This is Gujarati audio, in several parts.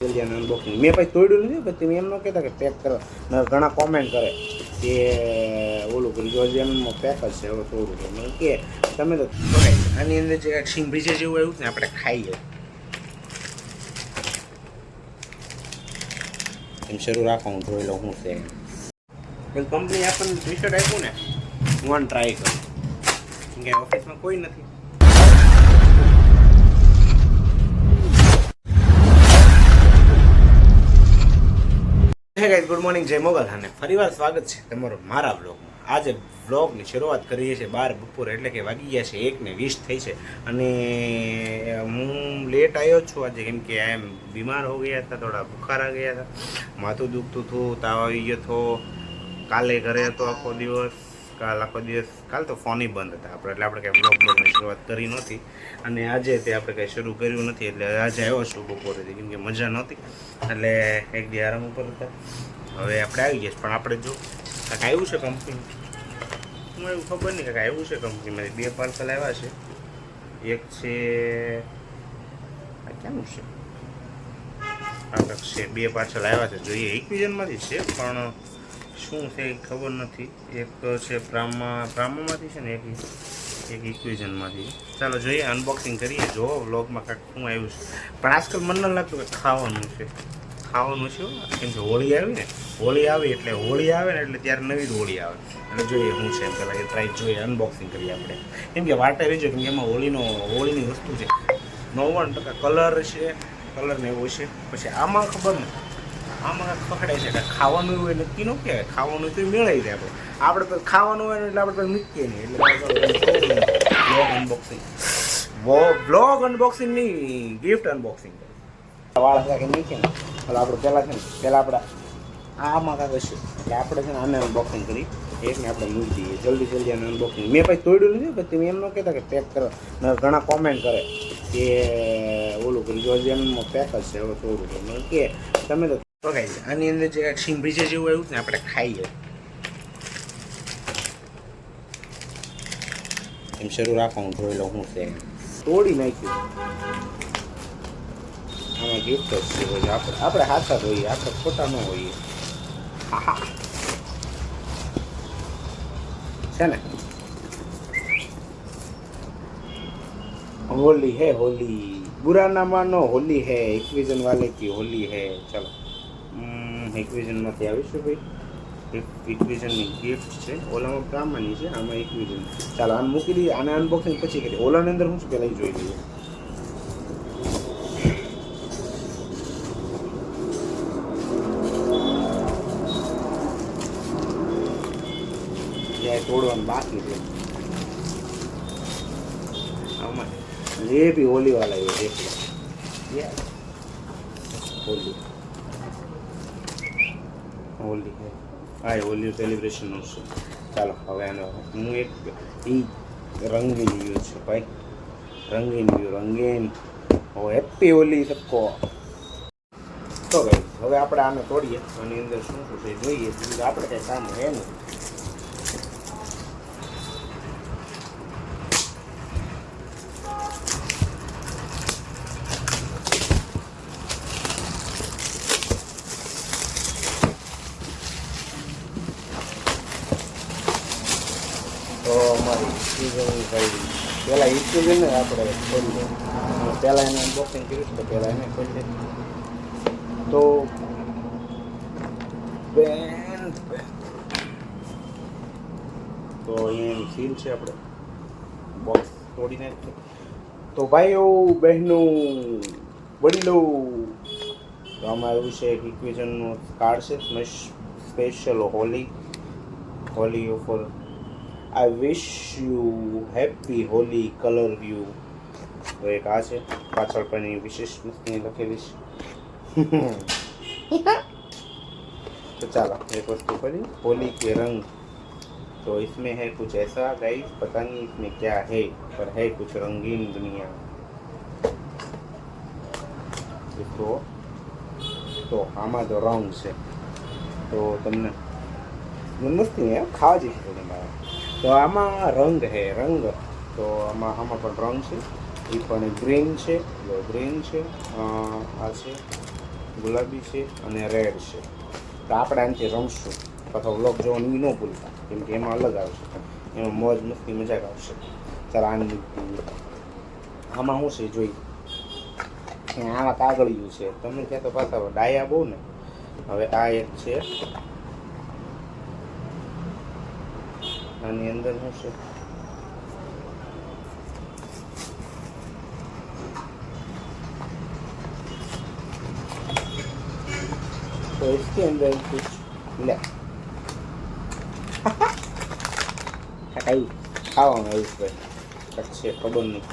અનબોક્સિંગ મેં પછી તોડ્યું નથી. પછી તમે એમ ન કહેતા કે પેક કરો. ઘણા કોમેન્ટ કરે કે ઓલું કર્યું જલ્દી પેક જ છે હવે તોડું છે. મને કે તમે તો આની અંદર જે સિંગ ભીજે જેવું આવ્યું ને આપણે ખાઈએ એમ શરૂ રાખો. હું જોઈ લઉં શું છે. કંપની આપણને ટી શર્ટ આપ્યું ને હું ટ્રાય કરું કે ઓફિસમાં કોઈ નથી. હે ગાઈઝ, ગુડ મોર્નિંગ, જય મોગલ. અને ફરીવાર સ્વાગત છે તમારું મારા બ્લોગમાં. આજે બ્લોગની શરૂઆત કરીએ છીએ 12 બપોરે, એટલે કે વાગી ગયા છે 1:20 થઈ છે. અને હું લેટ આવ્યો છું આજે, કેમ કે એમ બીમાર હો ગયા હતા, થોડા બુખાર આ ગયા હતા, માથું દુખતું હતું, તાવ આવી ગયો હતો. કાલે ઘરે હતો આખો દિવસ. કાલ તો ફોન બંધ હતા આપણે, એટલે આપણે કંઈ બ્લોગની શરૂઆત કરી નહોતી. અને આજે તે આપણે કંઈ શરૂ કર્યું નથી, એટલે આજે આવ્યો છું બપોરેથી, કેમ કે મજા નહોતી, એટલે એક દી આરામ ઉપર હતા. હવે આપણે આવી ગયા, પણ આપણે જો કાંઈક આવ્યું છે કંપની, હું એવું ખબર નહીં કાંઈક આવ્યું છે કંપનીમાંથી. 2 પાર્સલ આવ્યા છે. એક છે આ ક્યાંનું છે, આ છે 2 પાર્સલ આવ્યા છે. જોઈએ ઇક્વિઝનમાંથી છે, પણ શું છે એ ખબર નથી. એક છે પ્રામામાંથી છે ને, એક ઇક્વિઝનમાંથી. ચાલો જોઈએ, અનબોક્સિંગ કરીએ. જો વ્લોગમાં કાંઈક શું આવ્યું છે. પણ આજકાલ મને ન લાગતું કે ખાવાનું છે. કેમ કે હોળી આવી ને, હોળી આવી એટલે ત્યારે નવી જ હોળી આવે. એટલે જોઈએ શું છે એમ પહેલાં એ ટ્રાય જોઈએ, અનબોક્સિંગ કરીએ આપણે. કેમ કે વાટે રહીજો, કેમ કે એમાં હોળીની વસ્તુ છે. 99% કલર છે, કલરને એવું છે. પછી આમાં ખબર ને, આમાં પકડાય છે કે ખાવાનું હોય નક્કી ન કહેવાય. ખાવાનું તો મેળવી જાય આપણે તો ખાવાનું હોય ને, એટલે આપણે તો મૂકીએ નહીં. એટલે બ્લોગ અનબોક્સિંગ નહીં, ગિફ્ટ અનબોક્સિંગ વાળા કે મૂકીએ ને. એટલે આપણે પહેલાં છે ને, આપણે આમાં કાંક હશે, એટલે આપણે છે ને આને અનબોક્સિંગ કરી એકને આપણે મૂકી દઈએ જલ્દી આને અનબોક્સિંગ. મેં પછી તોડ્યું નથી. પછી તમે એમ ન કહેતા કે પેક કરો. ઘણા કોમેન્ટ કરે કે ઓલું કર્યું એમમાં પેક જ છે હવે તોડું છે. મને કે તમે તો પકાઈ જાય. આની અંદર જે સિંગ ભીજે જેવું આવ્યું ને આપણે ખાઈએ એમ શરૂ રાખો. હું જોઈ લઉં શું છે. તોડી નાખ્યું. આમાં ગિફ્ટ જ છે. આપણે હાથા હોઈએ, આપણે ખોટા ન હોઈએ. છે ને, होली है होली, बुरा ना मानो, होली है, इक्विजन वाले की होली है. चलो ઇક્વિઝનમાંથી આવીશું ભાઈ. ઇક્વિઝનની ગિફ્ટ છે. ઓલામાં પ્રામાની છે, આમાં ઇક્વિઝન. ચાલો આને મૂકી દઈએ. આને અનબોક્સિંગ પછી કરીએ. ઓલાની અંદર શું છે પહેલાં જોઈ લઈએ. ત્યાં તોડવાનું બાકી છે. આમાં ये भी होली वाला है, देख लो. होली है. હા, હોલી સેલિબ્રેશનનું છે. ચાલો હવે આનો હું એક રંગીન વ્યૂ છે ભાઈ. રંગીન હો. હેપી હોલી સબકો. તો ભાઈ હવે આપણે આને તોડીએ. આની અંદર શું છે જોઈએ. આપણે કંઈ કામ હે નહીં. તો અમારી ઇક્વિઝન ભાઈ પહેલાં ઇક્વિઝન ને આપણે ખોલી દઈએ. પહેલાં એને અનબોક્સિંગ કર્યું છે, તો પહેલાં એને ખોલી દઈએ. તો તો અહીંયાની સીલ છે. આપણે બોક્સ તોડી નાખીએ. તો ભાઈઓ બહેનો વડીલો, તો આમાં એવું છે કે ઇક્વિઝનનું કાર્ડ છે. Special Holi offer. I wish you happy holy color view. તો એક આ છે. પાછળ પણ વિશેષ મસ્તી લખેલી છે. तो चलो एक वस्तु पड़ी, होली के रंग. तो इसमें है कुछ ऐसा गाइस, पता नहीं इसमें क्या है, पर है कुछ रंगीन दुनिया. तो આમાં તો રંગ છે. તો તમને મસ્તી નહીં ખાવા જઈશું તમારે. તો આમાં રંગ હે, રંગ. તો આમાં પણ રંગ છે. એ પણ ગ્રીન છે, ગ્રીન છે. આ છે ગુલાબી છે અને રેડ છે. તો આપણે આનાથી રમશું અથવા વ્લોગ જોવાનું ન ભૂલતા, કેમ કે એમાં અલગ આવશે, એમાં મોજ મસ્તી મજાક આવશે. ચાલો આની આમાં શું છે જોઈ, આમાં કાગળિયું છે. તમે ત્યાં તો પાછા ડાયા બહુ ને. હવે આ એક છે, આની અંદર શું છે, तो इसके अंदर कुछ ले ખાવાનું આવ્યું છે अच्छे ખબર નહીં.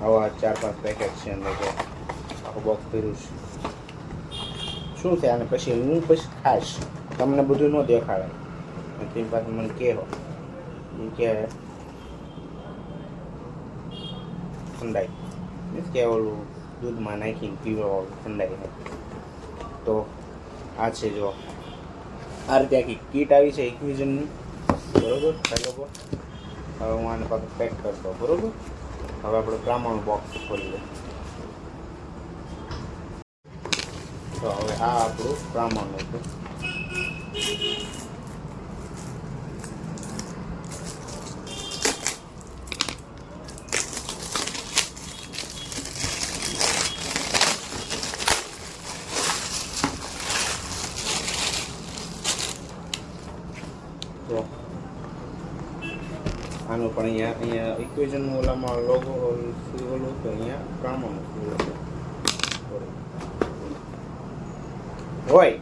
આવા 4-5 પેકેટ છે અંદર, તો આખું બોક્સ ભર્યું છે. શું છે આને પછી હું પછી ખાઈશ, તમને બધું ન દેખાડે. તેની પાસે મને કહો કે ઠંડાઈ મીન્સ કે ઓલું દૂધમાં નાખીને પીવા ઠંડાઈ. તો આ છે જો આ રીતે આખી કીટ આવી છે ઇક્વિઝનની, બરોબર. ચાલો હવે હું આને પાછું પેક કરી દઉં, બરોબર. હવે આપણે પ્રમાણ બોક્સ ખોલી દઈએ. તો હવે આ આપણું પ્રમાણ હતું. તો આનું પણ અહીંયા ઇક્વેશનનું ઓલામાં લોગો ઓલું તો અહીંયા પ્રમાણ હોય.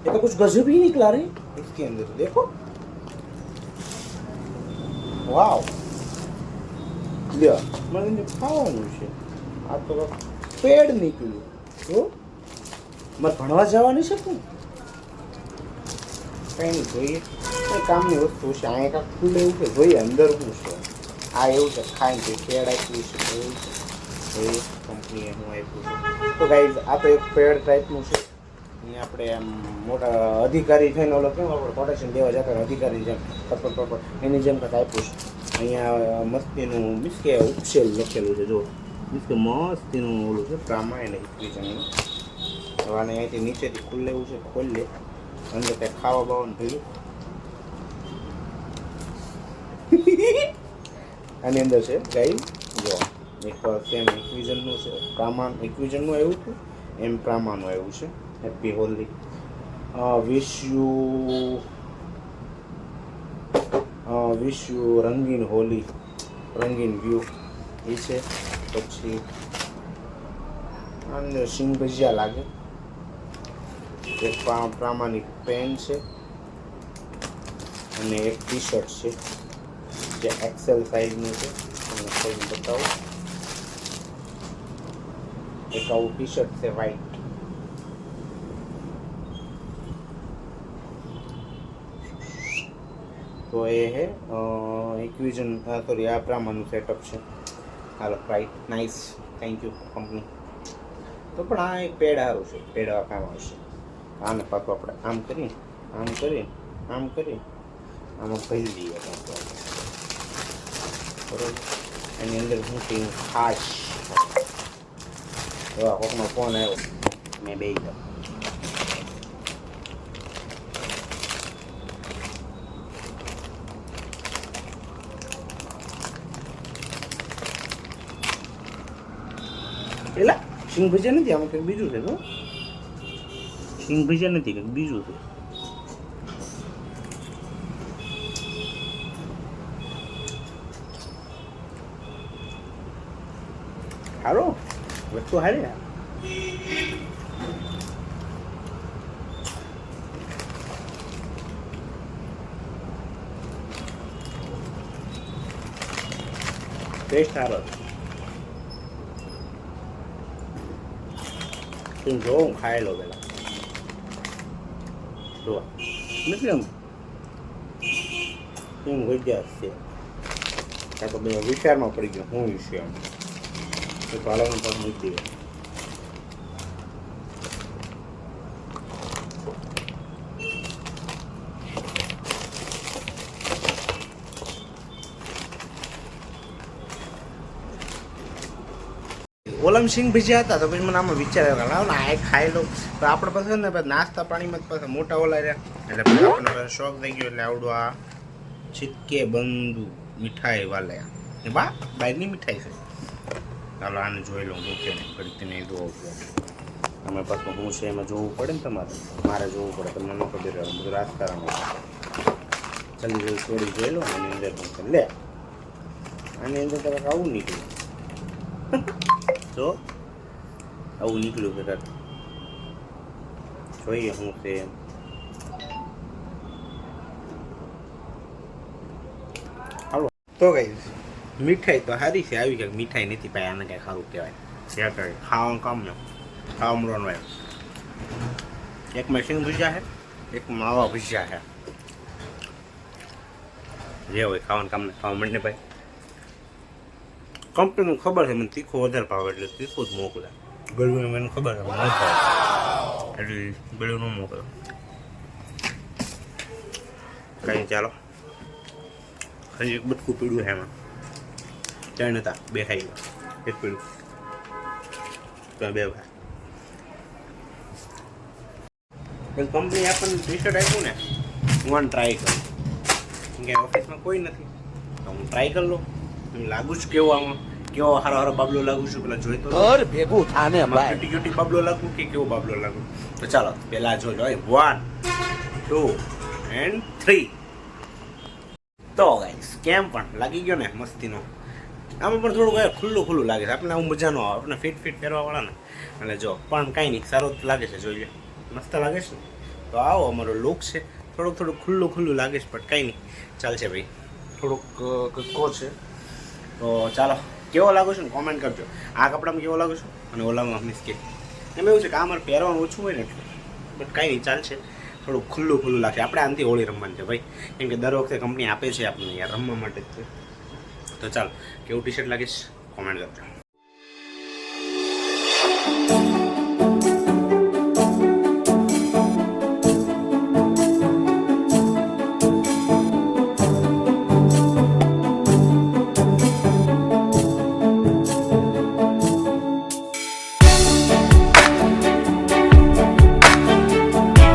ये तो कुछ गजब ही निकला रे इसके अंदर, देखो वाव. લ્યો મને ખાવાનું છે. આ તો પેડ નીકળ્યું. તો મારે ભણવા જવાની છે તું કંઈ નહીં, જોઈએ કંઈ કામની વસ્તુ છે. અહીંયા કાંક ખુલ્લે એવું છે, જોઈએ અંદર શું છે. આ એવું છે ખાઈને કંઈ પેડ આપ્યું છે, એવું છે. જોઈએ કંપનીએ હું આપ્યું છે. તો ગાઈઝ આ તો એક પેડ ટાઈપનું છે. અહીંયા આપણે આમ મોટા અધિકારી થઈને ઓલો કેમ આપણે કોટેશન દેવા જતા અધિકારી જેમ પપ્પર એની જેમ કંઈક આપ્યું છે. અહીંયા મસ્તીનું મીન્સ કે ઉપસેલ લખેલું છે, જો મીન્સ કે મસ્તીનું ઓલું છે પ્રામાણિક ઇક્વિઝનનું. હવે આને અહીંથી નીચેથી ખુલ્લે એવું છે, ખોલી લે. અંદર કંઈ ખાવા બાવાનું થયું. આની અંદર છે ગાઈ જો એક સેમ ઇક્વિઝનનું છે, ઇક્વિઝનનું આવ્યું હતું એમ પ્રામાનું આવ્યું છે. હેપી હોલી, વિશ યુ રંગીન હોલી, રંગીન વ્યૂ એ છે. પછી અંદર સિંગ ભજીયા લાગે. એક પ્રામાણિક પેન છે અને એક ટી શર્ટ છે જે એક્સેલ સાઇઝનું છે. તમને ખોલીને બતાવું. એક આવું ટી શર્ટ છે વ્હાઈટ. તો એ હે ઇક્વિઝન સોરી આ પ્રમાણનું સેટઅપ છે. હાલો right, nice, thank you company. તો પણ આ એક પેડ સારું છે, પેડ કામ આવશે. આને પાછું આપણે આમ કરી આમાં ભરી દઈએ બરોબર. એની અંદર હું કંઈ ખાસ એવા કોકનો ફોન આવ્યો, મેં બે ગયો. પેલા સિંગ ભજીયા નથી, આમાં કંઈક બીજું છે. તો સિંગ ભજીયા નથી, કંઈક બીજું છે. સારો વસ્તુ સારી ને. ટેસ્ટ સારો તું જો હું ખાઈ લો પેલા જો નથી એમ હું ભજીયા છે. કાં તો બધા વિચારમાં પડી ગયો હું વિશે એમ તો પાલકનું પણ મૂકી દઈએ. ઓલમ સિંગ ભજીયા હતા તો પછી મને આમાં વિચાર આવ્યો લાવ ને આ ખાઈ લઉં તો આપણે પછી ને પછી નાસ્તા પાણીમાં જ પાછા મોટા ઓલા રહ્યા એટલે પછી આપણને પાછો શોખ થઈ ગયો એટલે આવડું આ છીટકે બંધુ મીઠાઈ વાલ્યા ને બા બહારની મીઠાઈ છે. ચાલો આને જોઈ લઉં મૂકે ને ઘડીક નહીં જોવું અમે પાછું હું છે એમાં જોવું પડે ને તમારે મારે જોવું પડે તમને ન ખબર રહે બધું રાજકારણ ચાલી જોઈ થોડી જોઈ લો આની અંદર લે આની અંદર તમે આવું નીકળ્યું જો આવું નીકળ્યું બધા જોઈએ હું તે હાલો તો કઈ મીઠાઈ તો સારી છે આવી કંઈક મીઠાઈ નથી પાઈ આને કંઈ સારું કહેવાય શેર કરી ખાવાનું કામ ને ખાવા મળવાનું હોય એક મેશિંગ ભજીયા છે એક માવા ભજીયા છે જે હોય ખાવાનું કામ ને ખાવા મળને ભાઈ કંપનીનું ખબર છે મને તીખું વધારે ભાવે એટલે તીખું જ મોકલે ગળ્યું મને ખબર છે મને ભાવે એટલે ગળ્યું ન મોકલે કંઈ ચાલો હજી એક બટકું પીડ્યું છે એમાં ત્રણ હતા બે ખાઈ ગયા એક પીડ્યું તો બે ભાઈ કંપની આપણને ટી શર્ટ આપ્યું ને હું ટ્રાય કરું કેમ કે ઓફિસમાં કોઈ નથી તો હું ટ્રાય કરી લઉં લાગુ છું કેવો આમાં કેવો હારો હારો બાબલો લાગુ છું પેલા જોઈ તો ભેગું થાને ક્યુટી ક્યુટી બાબલો લાગુ કે કેવો બાબલો લાગુ તો ચાલો પેલા જો 1 2 and 3 તો ગાઈસ કેમ પણ લાગી ગયો ને મસ્તીનો આમાં પણ થોડું ખુલ્લું ખુલ્લું લાગે છે આપણને આવું મજા ન આવે આપણે ફિટ પહેરવા વાળા ને એટલે જો પણ કાંઈ નહીં સારો લાગે છે જોઈ લે મસ્ત લાગે છે તો આવો અમારો લુક છે થોડુંક ખુલ્લું ખુલ્લું લાગે છે પણ કાંઈ નહીં ચાલશે ભાઈ થોડુંક કક્કો છે તો ચાલો કેવો લાગુ છું ને કોમેન્ટ કરજો આ કપડામાં કેવો લાગુ છું અને ઓલામાં મીન્સ કે એમ એવું છે કે આ મારે પહેરવાનું ઓછું હોય ને એટલે બટ કાંઈ નહીં ચાલશે થોડું ખુલ્લું લાગશે આપણે આનાથી હોળી રમવાની છે ભાઈ કેમ કે દર વખતે કંપની આપે છે આપણને યાર રમવા માટે જ છે તો ચાલો કેવું ટી શર્ટ લાગીશ કોમેન્ટ કરજો.